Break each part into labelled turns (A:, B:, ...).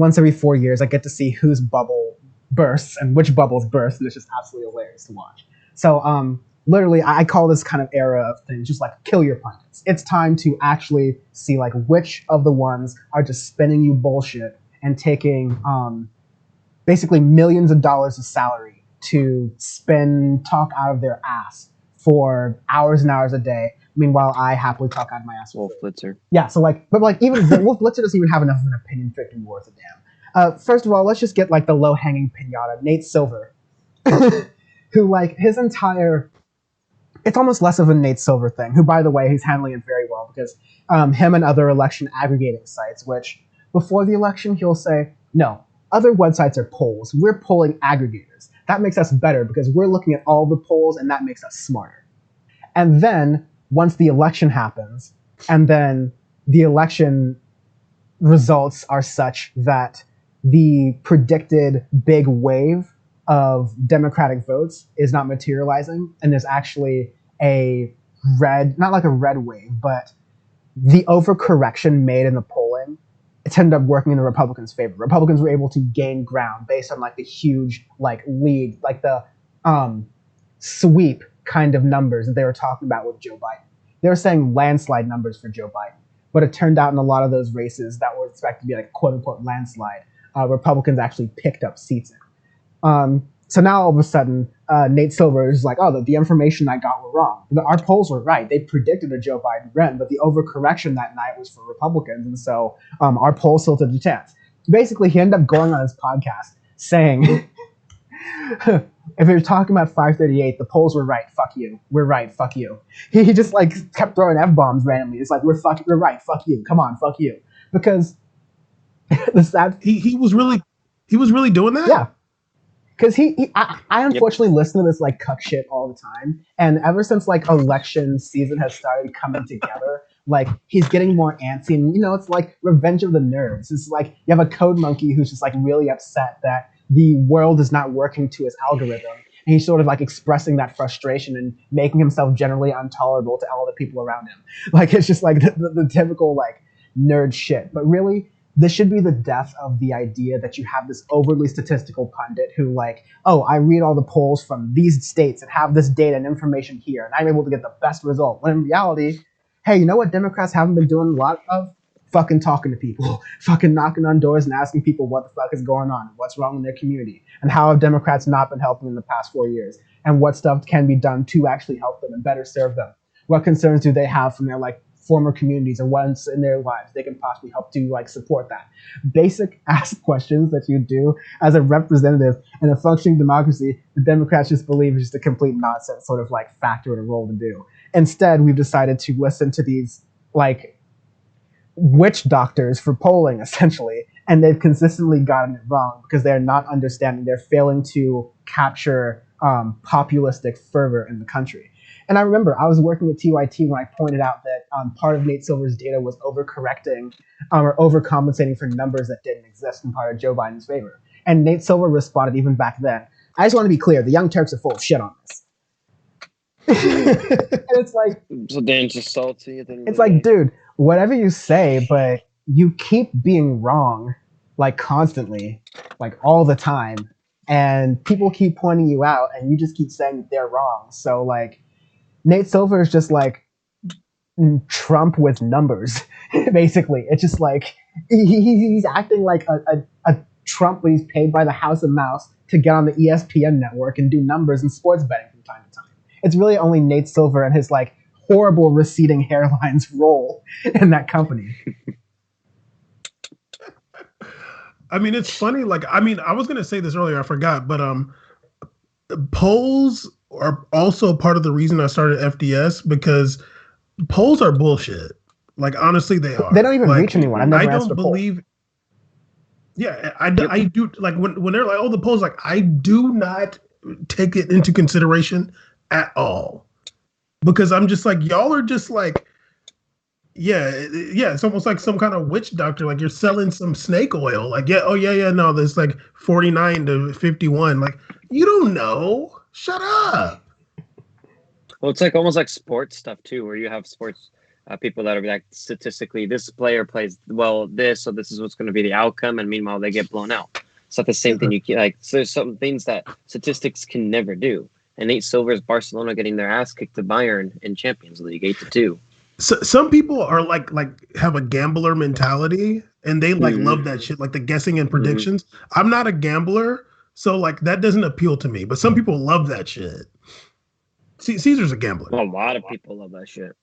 A: once every 4 years, I get to see whose bubble bursts and which bubbles burst, and it's just absolutely hilarious to watch. So, literally, I call this kind of era of things just like kill your pundits. It's time to actually see like which of the ones are just spinning you bullshit and taking basically millions of dollars of salary to talk out of their ass for hours and hours a day. Meanwhile, I happily talk out of my ass.
B: Wolf Blitzer.
A: Yeah, so like, but like even Wolf Blitzer doesn't even have enough of an opinion for it to be worth a damn. First of all, let's just get like the low-hanging pinata, Nate Silver, who like his entire, it's almost less of a Nate Silver thing, who by the way, he's handling it very well because him and other election aggregating sites, which before the election, he'll say, no, other websites are polls. We're polling aggregators. That makes us better because we're looking at all the polls and that makes us smarter. And then once the election happens, and then the election results are such that the predicted big wave of Democratic votes is not materializing, and there's actually a not like a red wave, but the overcorrection made in the polling, it ended up working in the Republicans' favor. Republicans were able to gain ground based on like the huge like lead, like the sweep kind of numbers that they were talking about with Joe Biden. They were saying landslide numbers for Joe Biden, but it turned out in a lot of those races that were expected to be like quote unquote landslide, Republicans actually picked up seats in. So now all of a sudden, Nate Silver is like, oh, the information I got were wrong. Our polls were right. They predicted a Joe Biden win, but the overcorrection that night was for Republicans, and so our polls tilted a chance. Basically, he ended up going on his podcast saying, if you're talking about 538, the polls were right. Fuck you. We're right. Fuck you. He just like kept throwing F-bombs randomly. It's like, we're right. Fuck you. Come on. Fuck you. Because the sad...
C: He was really doing that?
A: Yeah. Because I unfortunately listen to this like cuck shit all the time, and ever since like election season has started coming together, like he's getting more antsy, and it's like Revenge of the Nerds. It's like you have a code monkey who's just like really upset that the world is not working to his algorithm, and he's sort of like expressing that frustration and making himself generally intolerable to all the people around him. Like it's just like the typical like nerd shit, but really. This should be the death of the idea that you have this overly statistical pundit who like, oh, I read all the polls from these states and have this data and information here, and I'm able to get the best result. When in reality, hey, you know what Democrats haven't been doing a lot of? Fucking talking to people, fucking knocking on doors and asking people what the fuck is going on, what's wrong in their community, and how have Democrats not been helping in the past 4 years, and what stuff can be done to actually help them and better serve them. What concerns do they have from their like former communities and what's in their lives they can possibly help to like support that. Basic ass questions that you do as a representative in a functioning democracy, the Democrats just believe is just a complete nonsense sort of like factor and a role to do. Instead, we've decided to listen to these like witch doctors for polling essentially, and they've consistently gotten it wrong because they're not understanding, they're failing to capture populistic fervor in the country. And I remember I was working at TYT when I pointed out that part of Nate Silver's data was overcorrecting or overcompensating for numbers that didn't exist in part of Joe Biden's favor. And Nate Silver responded even back then. I just want to be clear, the Young Turks are full of shit on this. And it's like...
B: So Dan's just salty.
A: It's like, dude, whatever you say, but you keep being wrong, like constantly, like all the time. And people keep pointing you out and you just keep saying that they're wrong. So like... Nate Silver is just like Trump with numbers, basically. It's just like he's acting like a Trump, but he's paid by the House of Mouse to get on the ESPN network and do numbers and sports betting from time to time. It's really only Nate Silver and his like horrible receding hairline's role in that company.
C: I mean, it's funny. Like, I mean, I was going to say this earlier, I forgot, but polls are also part of the reason I started FDS because polls are bullshit. Like, honestly, they are.
A: They don't even reach anyone.
C: I don't believe. Yeah, I do. Like when they're like, oh, the polls, like I do not take it into consideration at all because I'm just like, y'all are just like, yeah. It's almost like some kind of witch doctor. Like you're selling some snake oil. Like, no, there's like 49 to 51. Like you don't know. Shut up.
B: Well, it's like almost like sports stuff too, where you have sports People that are like statistically, this player plays well, so this is what's going to be the outcome, and meanwhile they get blown out. It's not the same thing. You can like. So there's some things that statistics can never do. And Nate Silver's Barcelona getting their ass kicked to Bayern in Champions League 8-2.
C: So, some people are like have a gambler mentality, and they like love that shit, like the guessing and predictions. I'm not a gambler, so like that doesn't appeal to me. But some people love that shit. Caesar's a gambler.
B: A lot of people love that shit.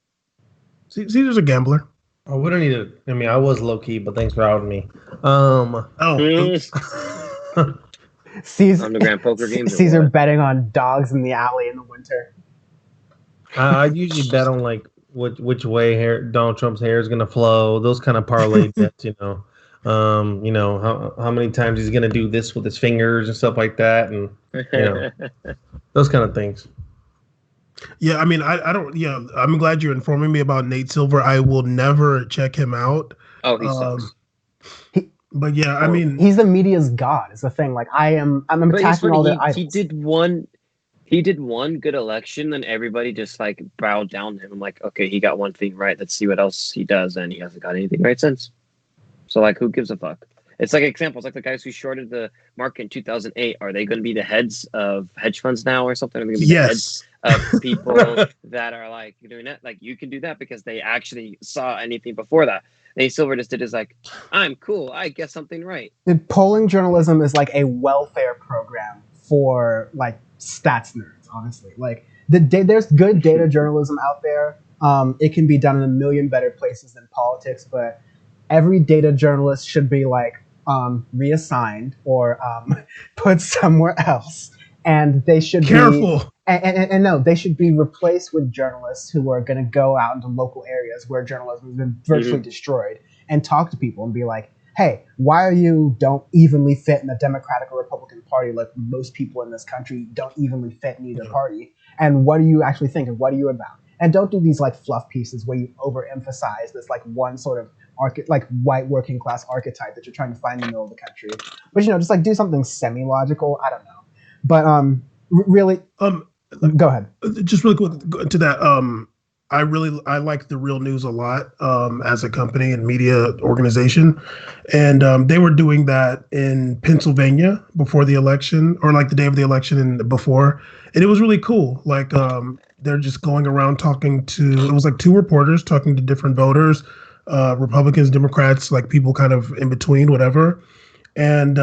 C: Caesar's a gambler.
D: I wouldn't need to. I mean, I was low key, but thanks for outing me.
A: Caesar,
B: underground poker games.
A: Caesar betting on dogs in the alley in the winter.
D: I usually bet on like which way Donald Trump's hair is gonna flow. Those kind of parlay bets, you know. How many times he's gonna do this with his fingers and stuff like that, and those kind of things.
C: Yeah, I mean, I don't. Yeah, I'm glad you're informing me about Nate Silver. I will never check him out.
B: Oh, he sucks.
C: But yeah, I mean,
A: he's the media's god. Is the thing. Like I'm attacking all the idols.
B: He did one good election, and everybody just like bowed down to him. I'm like, okay, he got one thing right. Let's see what else he does, and he hasn't got anything right since. So like, who gives a fuck? It's like examples, like the guys who shorted the market in 2008. Are they going to be the heads of hedge funds now or something? Are they going to be the heads of people that are like doing that? Like, you can do that because they actually saw anything before that. Nate Silver just did is like, I'm cool. I guess something right.
A: Polling journalism is like a welfare program for like stats nerds, honestly. Like there's good data journalism out there. It can be done in a million better places than politics, but every data journalist should be like reassigned or put somewhere else, and they should
C: careful.
A: And no, they should be replaced with journalists who are going to go out into local areas where journalism has been virtually destroyed and talk to people and be like, hey, why are you don't evenly fit in the Democratic or Republican Party like most people in this country don't evenly fit in either party? And what do you actually think and what are you about? And don't do these like fluff pieces where you overemphasize this like one sort of white working class archetype that you're trying to find in the middle of the country. But just like do something semi-logical. I don't know. But really go ahead.
C: Just really quick to that. I like the Real News a lot as a company and media organization, and they were doing that in Pennsylvania before the election, or like the day of the election and before, and it was really cool. Like they're just going around talking to. It was like two reporters talking to different voters, Republicans, Democrats, like people kind of in between, whatever, and.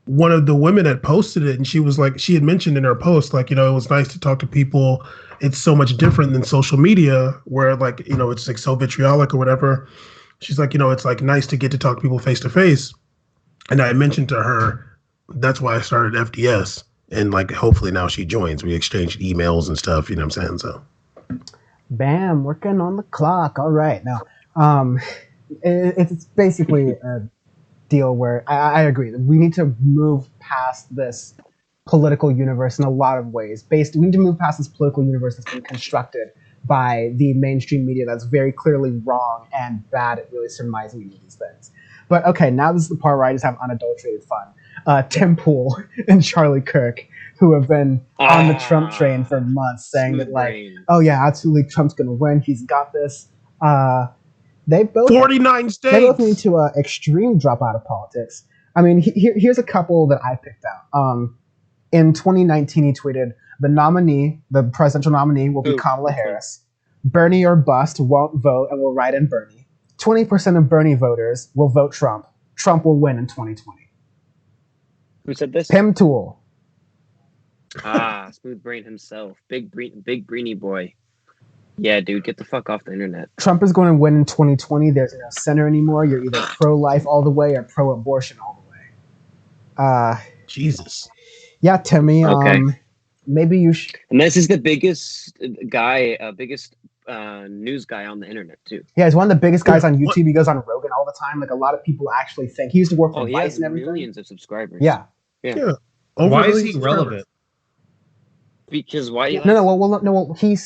C: One of the women had posted it, and she was like, she had mentioned in her post, like, it was nice to talk to people. It's so much different than social media where like, it's like so vitriolic or whatever. She's like, it's like nice to get to talk to people face to face. And I mentioned to her, that's why I started FDS. And like, hopefully now she joins. We exchanged emails and stuff, you know what I'm saying? So.
A: Bam, working on the clock. All right. Now, it's basically deal where I agree that we need to move past this political universe in a lot of ways. We need to move past this political universe that's been constructed by the mainstream media that's very clearly wrong and bad at really surmising these things. But okay, now this is the part where I just have unadulterated fun. Tim Pool and Charlie Kirk, who have been on the Trump train for months, saying that like, oh yeah, absolutely, Trump's gonna win. He's got this. They both
C: 49 states.
A: They both need to extreme drop out of politics. I mean, here's a couple that I picked out. In 2019, he tweeted, the presidential nominee will be Kamala Harris. Bernie or bust, won't vote and will write in Bernie. 20% of Bernie voters will vote Trump. Trump will win in 2020.
B: Who said this?
A: Pim Tool.
B: Smooth brain himself. Big Breeny boy. Yeah, dude, get the fuck off the internet.
A: Trump is going to win in 2020. There's no center anymore. You're either pro-life all the way or pro-abortion all the way.
C: Jesus.
A: Yeah, Timmy.
B: Okay.
A: Maybe you should.
B: And this is the biggest news guy on the internet too.
A: Yeah, he's one of the biggest guys on YouTube. He goes on Rogan all the time. Like a lot of people actually think he used to work for Vice and everything.
B: Millions of subscribers.
A: Yeah.
D: Why is he relevant?
B: Because why?
A: No. He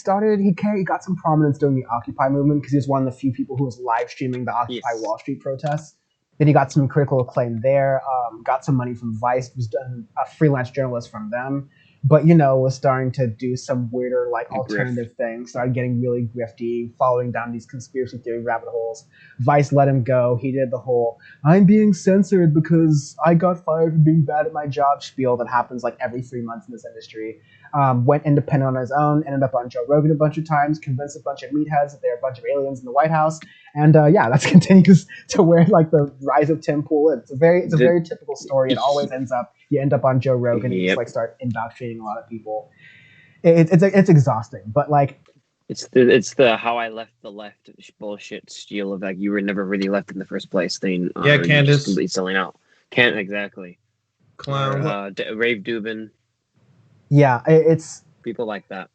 A: got some prominence during the Occupy movement because he was one of the few people who was live streaming the Occupy Wall Street protests. Then he got some critical acclaim there. Got some money from Vice. Was done a freelance journalist from them. but was starting to do some weirder like
B: Grift.
A: alternative things, started getting really grifty, following down these conspiracy theory rabbit holes. Vice let him go. He did the whole "I'm being censored because I got fired for being bad at my job" spiel that happens like every 3 months in this industry. Went independent on his own, ended up on Joe Rogan a bunch of times, convinced a bunch of meatheads that they're a bunch of aliens in the White House, and that's continues to where like the rise of Tim Pool. It's a very typical story. It always ends up you end up on Joe Rogan and you just like start indoctrinating a lot of people. It's exhausting, but like
B: it's the how I left the left bullshit steal of like you were never really left in the first place thing.
D: Candace
B: completely selling out. Can't exactly.
D: Clown.
B: Rave Dubin.
A: Yeah, it's
B: people like that.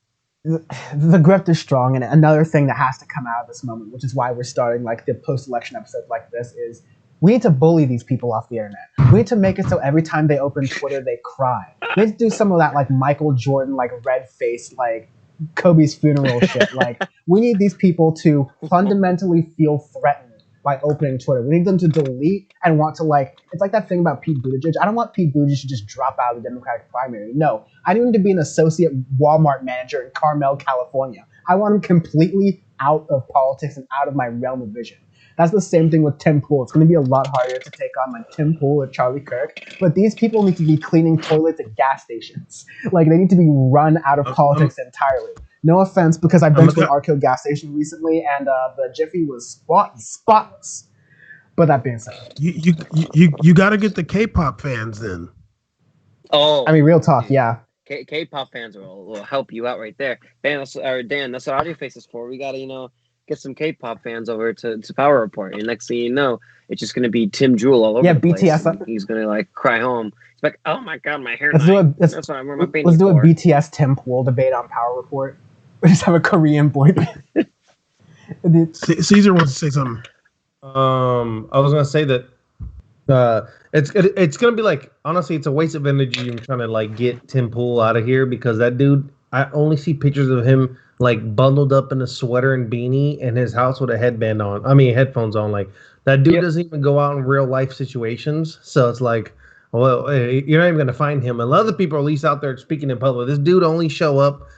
A: The grift is strong, and another thing that has to come out of this moment, which is why we're starting like the post-election episode like this, is we need to bully these people off the internet. We need to make it so every time they open Twitter, they cry. We need to do some of that like Michael Jordan, like red face, like Kobe's funeral shit. Like we need these people to fundamentally feel threatened by opening Twitter. We need them to delete and want to like. It's like that thing about Pete Buttigieg. I don't want Pete Buttigieg to just drop out of the Democratic primary. No, I need him to be an associate Walmart manager in Carmel, California. I want him completely out of politics and out of my realm of vision. That's the same thing with Tim Pool. It's going to be a lot harder to take on like Tim Pool or Charlie Kirk, but these people need to be cleaning toilets at gas stations. Like they need to be run out of politics entirely. No offense, because I've been to an Arco gas station recently, and the Jiffy was spotless. But that being said,
C: you got to get the K-pop fans in.
B: Oh,
A: I mean, real talk, yeah.
B: K-pop fans will help you out right there. Dan, that's what Audio Face is for. We got to get some K-pop fans over to Power Report, and next thing you know, it's just gonna be Tim Jewell all over the place. BTS. He's gonna like cry home. He's like, "Oh my god, my hair!" That's why I wear my beanie.
A: Let's do a BTS Tim Pool debate on Power Report. We just have a Korean boy band.
C: Caesar wants to say something.
D: I was gonna say that it's gonna be like, honestly, it's a waste of energy in trying to like get Tim Pool out of here, because that dude, I only see pictures of him like bundled up in a sweater and beanie in his house with a headband on. I mean, headphones on. Like that dude doesn't even go out in real life situations. So it's like, well, you're not even gonna find him. And other people are at least out there speaking in public. This dude only show up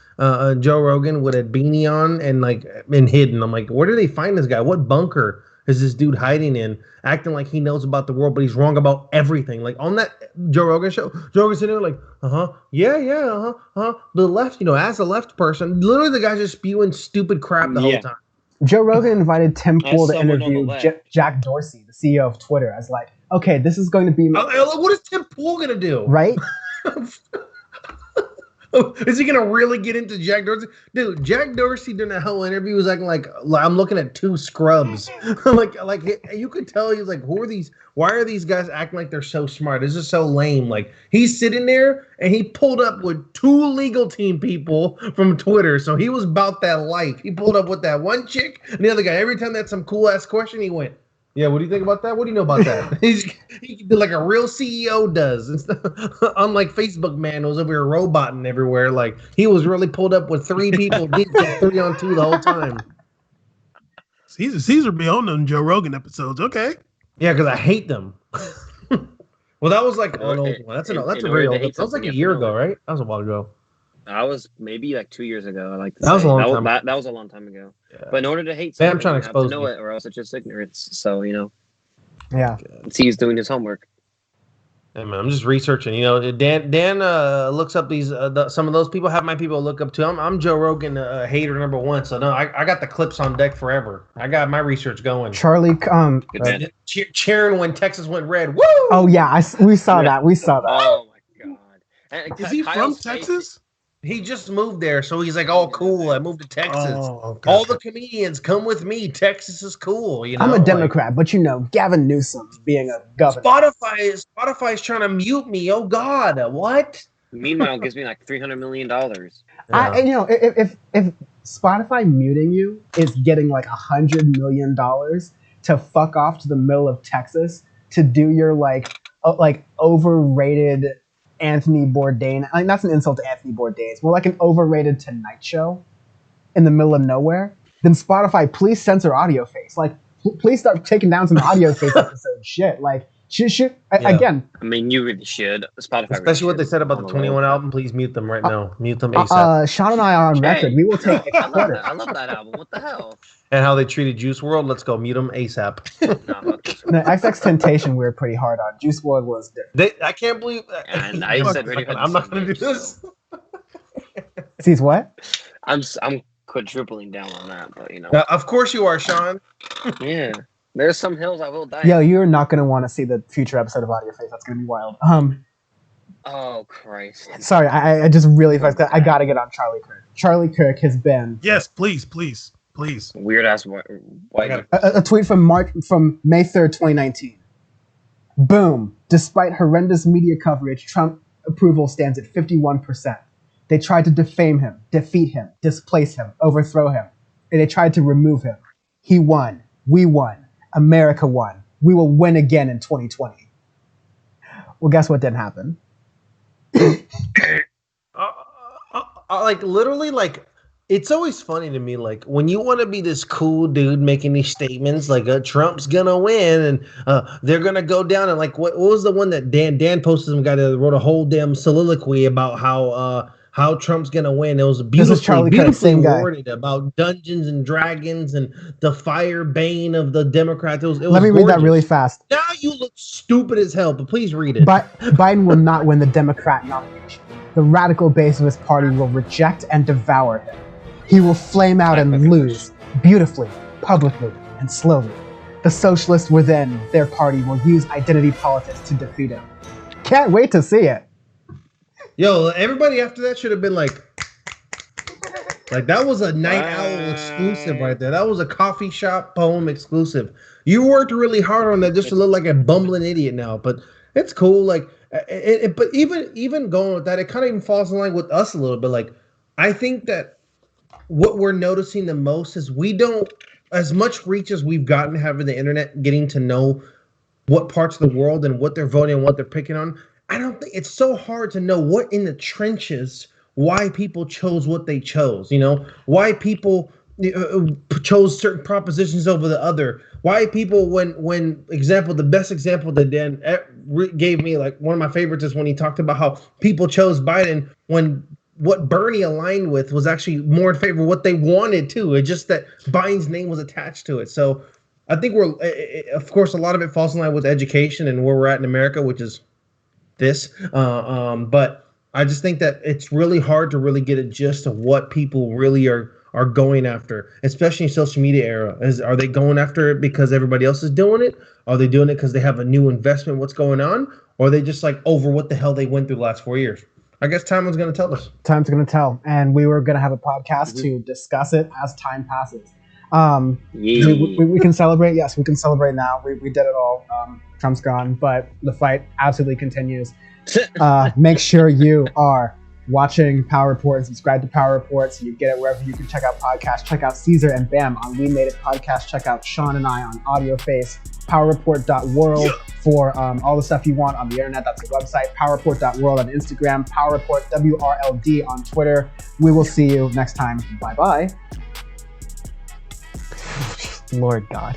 D: Joe Rogan with a beanie on and like and hidden. I'm like, where do they find this guy? What bunker is this dude hiding in, acting like he knows about the world, but he's wrong about everything? Like on that Joe Rogan show, Joe Rogan's sitting there like, the left, as a left person, literally the guy's just spewing stupid crap the whole time.
A: Joe Rogan invited Tim Pool to interview Jack Dorsey, the CEO of Twitter, as like, okay, this is going to be...
D: What is Tim Pool going to do?
A: Right?
D: Is he gonna really get into Jack Dorsey? Dude, Jack Dorsey during that whole interview was acting like I'm looking at two scrubs. like you could tell he was like, who are these? Why are these guys acting like they're so smart? This is so lame. Like he's sitting there and he pulled up with two legal team people from Twitter. So he was about that life. He pulled up with that one chick and the other guy. Every time they had some cool ass question, he went, "Yeah, what do you think about that? What do you know about that?" He did like a real CEO does. Unlike Facebook man who was over here roboting everywhere. Like he was really pulled up with three people, did 3-on-2 the whole time.
C: Caesar be on them Joe Rogan episodes, okay?
D: Yeah, because I hate them. Well, that was like an old one. That's a very old one. That was like a year ago, right? That was a while ago.
B: That was maybe like 2 years ago. I like to
D: that was a long time.
B: That was a long time ago.
D: Yeah.
B: But in order to hate something,
D: I'm trying to expose
B: you have to know it, or else it's just ignorance. So
A: yeah.
B: He's doing his homework.
D: Hey man, I'm just researching. Dan looks up these. Some of those people have my people look up to. I'm Joe Rogan hater number one. So no, I got the clips on deck forever. I got my research going.
A: Charlie,
D: cheering when Texas went red. Woo!
A: Oh yeah, we saw that. We saw that.
B: Oh my god!
C: Is he from Texas?
D: He just moved there, so he's like, "Oh, cool! I moved to Texas.
C: Okay.
D: All the comedians come with me. Texas is cool."
A: I'm a Democrat, but Gavin Newsom being a governor.
D: Spotify's trying to mute me. Oh God, what?
B: Meanwhile, it gives me like $300 million.
A: If Spotify muting you is getting like $100 million to fuck off to the middle of Texas to do your like overrated Anthony Bourdain. I mean, that's an insult to Anthony Bourdain. It's more like an overrated Tonight Show in the middle of nowhere. Then Spotify, please censor Audio Face. Like, please start taking down some Audio Face episodes. Shit, like Again.
B: I mean, you really should. Spotify,
D: especially what they said about the 21 album. Please mute them right now. Mute them ASAP.
A: Sean and I are on record. We will take a quarter.
B: I love that album. What the hell?
D: And how they treated Juice WRLD. Let's go mute them ASAP.
A: No, XX Temptation we were pretty hard on. Juice WRLD was different.
D: I can't believe.
B: And I said
D: I'm not going to do this.
A: Sees what?
B: I'm quadrupling down on that, but you know.
D: Of course you are, Sean.
B: Yeah. There's some hills I will die.
A: Yo, you're not gonna want to see the future episode of Audio Face. That's gonna be wild.
B: Oh Christ.
A: Sorry, I just really I gotta get on Charlie Kirk. Charlie Kirk has been.
C: Yes, please.
B: Weird ass white.
A: A tweet from May 3rd, 2019. Boom. Despite horrendous media coverage, Trump approval stands at 51%. They tried to defame him, defeat him, displace him, overthrow him. They tried to remove him. He won. We won. America won. We will win again in 2020. Well, guess what didn't happen?
D: Like literally, like it's always funny to me. Like when you want to be this cool dude making these statements, like Trump's gonna win and they're gonna go down. And like what was the one that Dan posted? Some guy that wrote a whole damn soliloquy about how Trump's gonna win. It was beautifully worded about Dungeons and Dragons and the fire bane of the Democrats.
A: Let me read that really fast.
D: Now you look stupid as hell, but please read it.
A: Biden will not win the Democrat nomination. The radical base of his party will reject and devour him. He will flame out and lose, beautifully, publicly, and slowly. The socialists within their party will use identity politics to defeat him. Can't wait to see it.
D: Yo, everybody after that should have been like that was a Night Owl exclusive right there. That was a coffee shop poem exclusive. You worked really hard on that just to look like a bumbling idiot now, but it's cool. Like, but even going with that, it kind of even falls in line with us a little bit. Like, I think that what we're noticing the most is we don't, as much reach as we've gotten having the internet, getting to know what parts of the world and what they're voting and what they're picking on. I don't think it's so hard to know what in the trenches, why people chose what they chose, you know, why people chose certain propositions over the other, why people, when example, the best example that Dan gave me, like one of my favorites is when he talked about how people chose Biden when what Bernie aligned with was actually more in favor of what they wanted too. It's just that Biden's name was attached to it. So I think of course, a lot of it falls in line with education and where we're at in America, which is this, but I just think that it's really hard to really get a gist of what people really are going after, especially in social media era. Are they going after it because everybody else is doing it? Are they doing it because they have a new investment? What's going on? Or are they just like over what the hell they went through the last 4 years? I guess time is going to tell us.
A: Time's going to tell, and we were going to have a podcast to discuss it as time passes. We can celebrate. Yes, we can celebrate now. We did it all. Trump's gone, but the fight absolutely continues. Make sure you are watching Power Report and subscribe to Power Report so you get it wherever you can check out podcasts. Check out Caesar and Bam on We Made It Podcast. Check out Sean and I on Audio Face. PowerReport.world for all the stuff you want on the internet. That's the website. PowerReport.world on Instagram. Power Report WRLD on Twitter. We will see you next time. Bye bye. Lord God.